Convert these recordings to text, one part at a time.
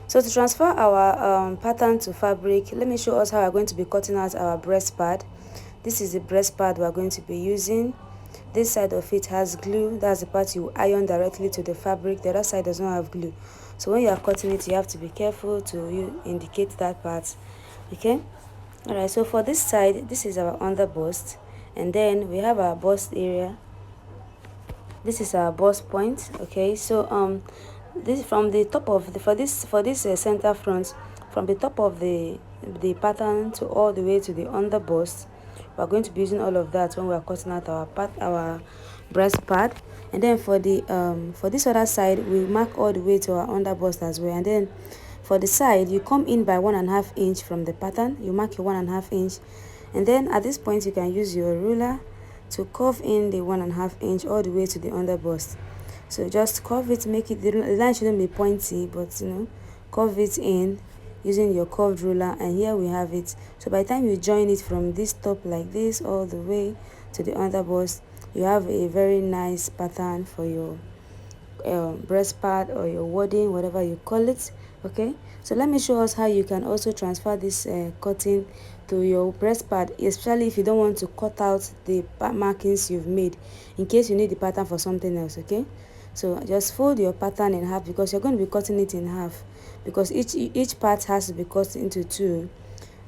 So to transfer our pattern to fabric, let me show us how we're going to be cutting out our breast pad. This is the breast pad we're going to be using. This side of it has glue. That's the part you iron directly to the fabric. The other side does not have glue. So when you are cutting it, you have to be careful to indicate that part. Okay? Alright, so for this side, this is our underbust. And then we have our bust area. This is our bust point. Okay, so this from the top of the for this center front, from the top of the pattern to all the way to the underbust. We're going to be using all of that when we are cutting out our breast pad. And then for this other side, we mark all the way to our underbust as well. And then for the side, you come in by 1.5 inch from the pattern. You mark your 1.5 inch, and then at this point you can use your ruler to curve in the 1.5 inch all the way to the underbust. So just curve it, make it, the line shouldn't be pointy, but curve it in using your curved ruler, and here we have it. So by the time you join it from this top like this all the way to the underbust, you have a very nice pattern for your breast pad or your wadding, whatever you call it. Okay, so let me show us how you can also transfer this cutting to your breast pad, especially if you don't want to cut out the markings you've made, in case you need the pattern for something else. Okay, so just fold your pattern in half, because you're going to be cutting it in half, because each part has to be cut into two.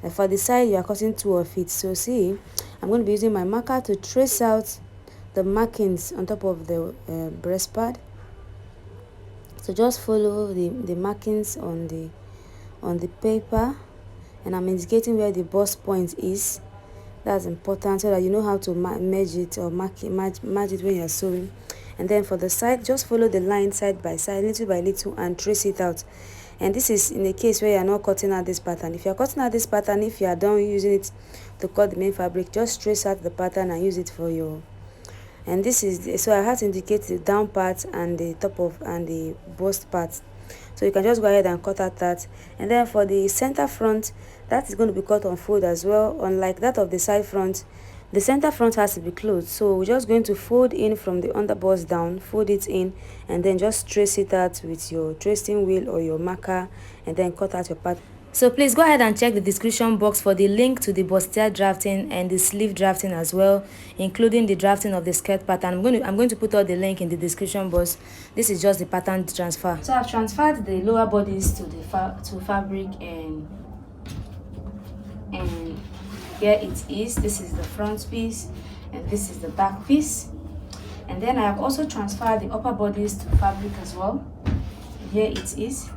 For the side, you are cutting two of it. So see, I'm going to be using my marker to trace out the markings on top of the breast pad. So just follow the markings on the paper, and I'm indicating where the bust point is. That's important, so that you know how to merge it or match it when you're sewing. And then for the side, just follow the line side by side, little by little, and trace it out. And this is in the case where you're not cutting out this pattern. If you're cutting out this pattern, if you are done using it to cut the main fabric, just trace out the pattern and use it for your. And this is so I have to indicate the down part and the top of and the bust part. So you can just go ahead and cut out that. And then for the center front, that is going to be cut on fold as well. Unlike that of the side front, the center front has to be closed. So we're just going to fold in from the underbust down, fold it in, and then just trace it out with your tracing wheel or your marker, and then cut out your part. So please go ahead and check the description box for the link to the bustier drafting and the sleeve drafting as well, including the drafting of the skirt pattern. I'm going to put all the link in the description box. This is just the pattern transfer. So I've transferred the lower bodies to the fabric, and here it is. This is the front piece, and this is the back piece. And then I have also transferred the upper bodies to fabric as well. And here it is.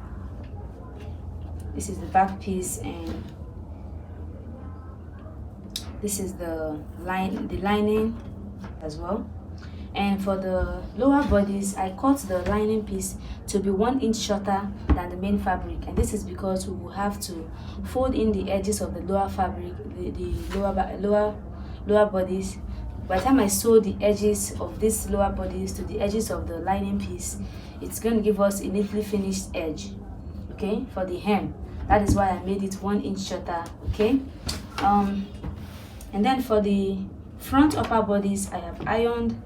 This is the back piece, and this is the lining as well. And for the lower bodies, I cut the lining piece to be 1 inch shorter than the main fabric, and this is because we will have to fold in the edges of the lower fabric, the lower bodies. By the time I sew the edges of these lower bodies to the edges of the lining piece, it's going to give us a neatly finished edge. Okay, for the hem, that is why I made it 1 inch shorter. Okay, and then for the front upper bodies, I have ironed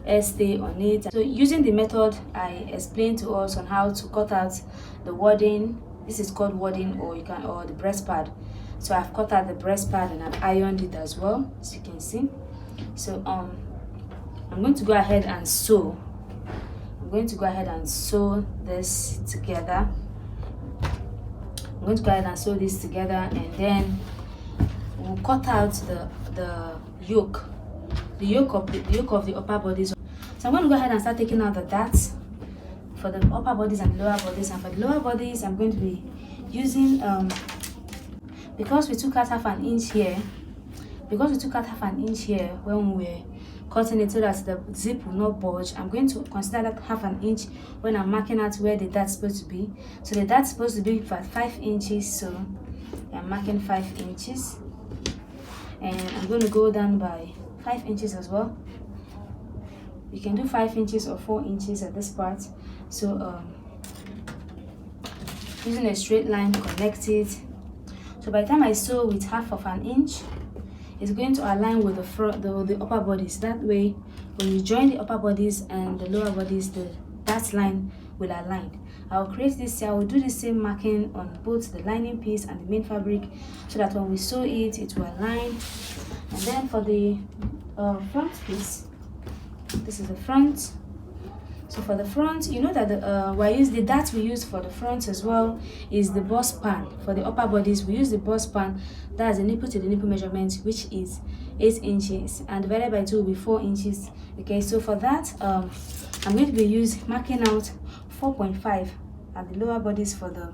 Haystay on it. So using the method I explained to us on how to cut out the wadding, this is called wadding, or the breast pad. So I've cut out the breast pad and I've ironed it as well, as you can see. So I'm going to go ahead and sew. I'm going to go ahead and sew this together. I'm going to go ahead and sew this together, and then we'll cut out the yoke of the upper bodies. So I'm going to go ahead and start taking out the darts for the upper bodies and lower bodies. And for the lower bodies, I'm going to be using because we took out half an inch here when we were cutting it, so that the zip will not bulge. I'm going to consider that half an inch when I'm marking out where the dart's supposed to be. So the dart's supposed to be 5 inches, so I'm marking 5 inches, and I'm going to go down by 5 inches as well. You can do 5 inches or 4 inches at this part. So using a straight line, connect it. So by the time I sew with half of an inch, it's going to align with the upper bodies. That way, when you join the upper bodies and the lower bodies, that line will align. I'll create this. I will do the same marking on both the lining piece and the main fabric, so that when we sew it, it will align. And then for the front piece, this is the front. So for the front, you know that the dart we use for the front as well is the bust span. For the upper bodies, we use the bust span. That's the nipple to the nipple measurement, which is 8 inches, and divided by 2 will be 4 inches. Okay, so for that, I'm going to be marking out 4.5 at the lower bodies for the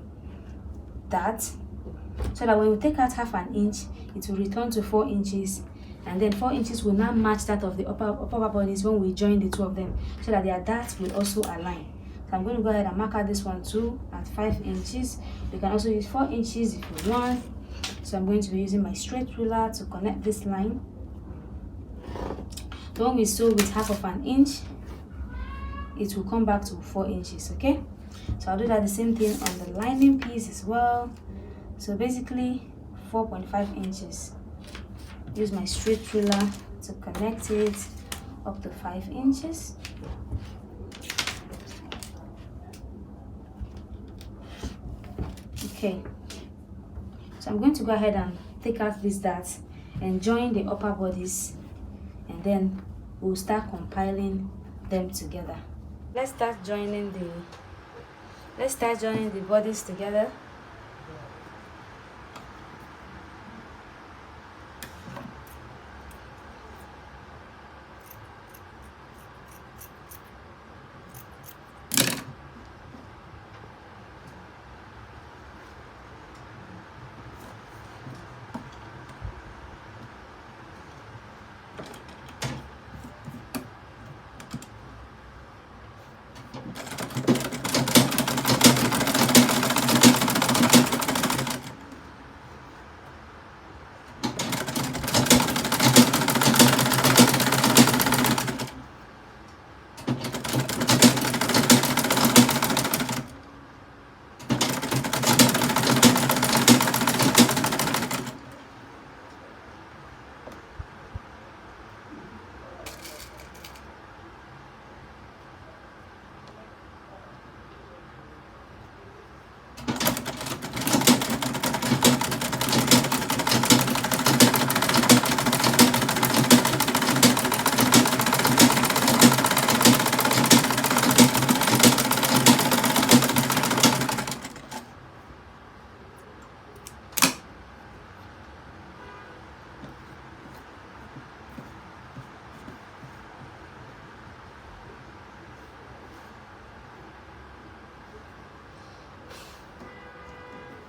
dart, so that when we take out half an inch, it will return to 4 inches, and then 4 inches will now match that of the upper bodies when we join the two of them, so that their darts will also align. So I'm going to go ahead and mark out this one too at 5 inches. You can also use 4 inches if you want. So I'm going to be using my straight ruler to connect this line. So when we sew with half of an inch, it will come back to 4 inches. Okay, so I'll do that the same thing on the lining piece as well. So basically 4.5 inches. Use my straight ruler to connect it up to 5 inches. Okay, so I'm going to go ahead and take out these darts and join the upper bodies, and then we'll start compiling them together. Let's start joining the bodies together.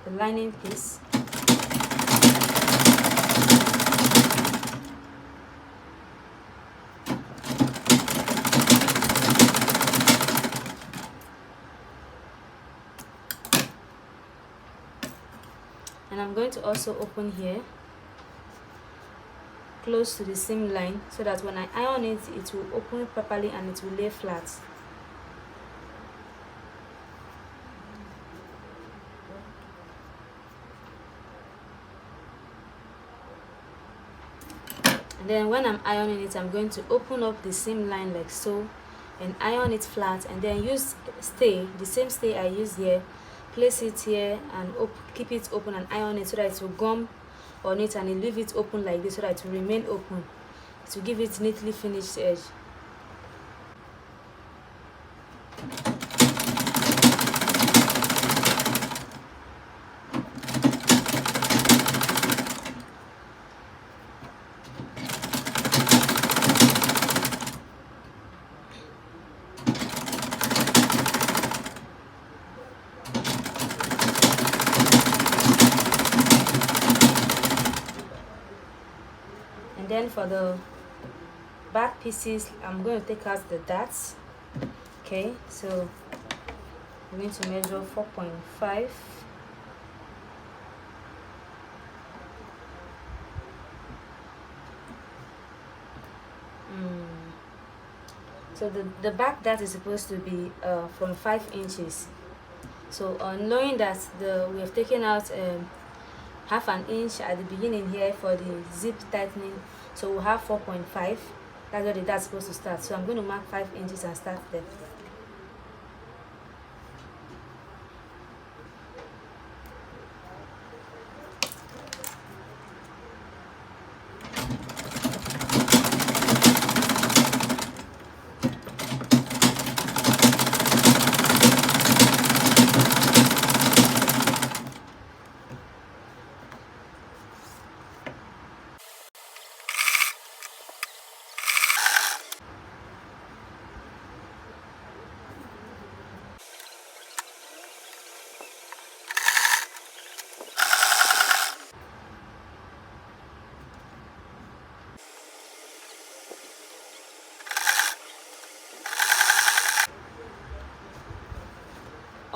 The lining piece. And I'm going to also open here close to the seam line, so that when I iron it, it will open properly and it will lay flat. And then when I'm ironing it, I'm going to open up the seam line like so and iron it flat, and then use stay, the same stay I used here, place it here and keep it open and iron it, so that it will gum on it, and leave it open like this so that it will remain open to give it neatly finished edge. Then for the back pieces, I'm going to take out the darts. Okay, so I'm going to measure 4.5. So the back dart is supposed to be from 5 inches. So knowing that we have taken out half an inch at the beginning here for the zip tightening, so we'll have 4.5. That's where the dart's supposed to start. So I'm going to mark 5 inches and start there.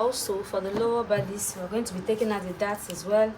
Also for the lower bodies, we're going to be taking out the darts as well.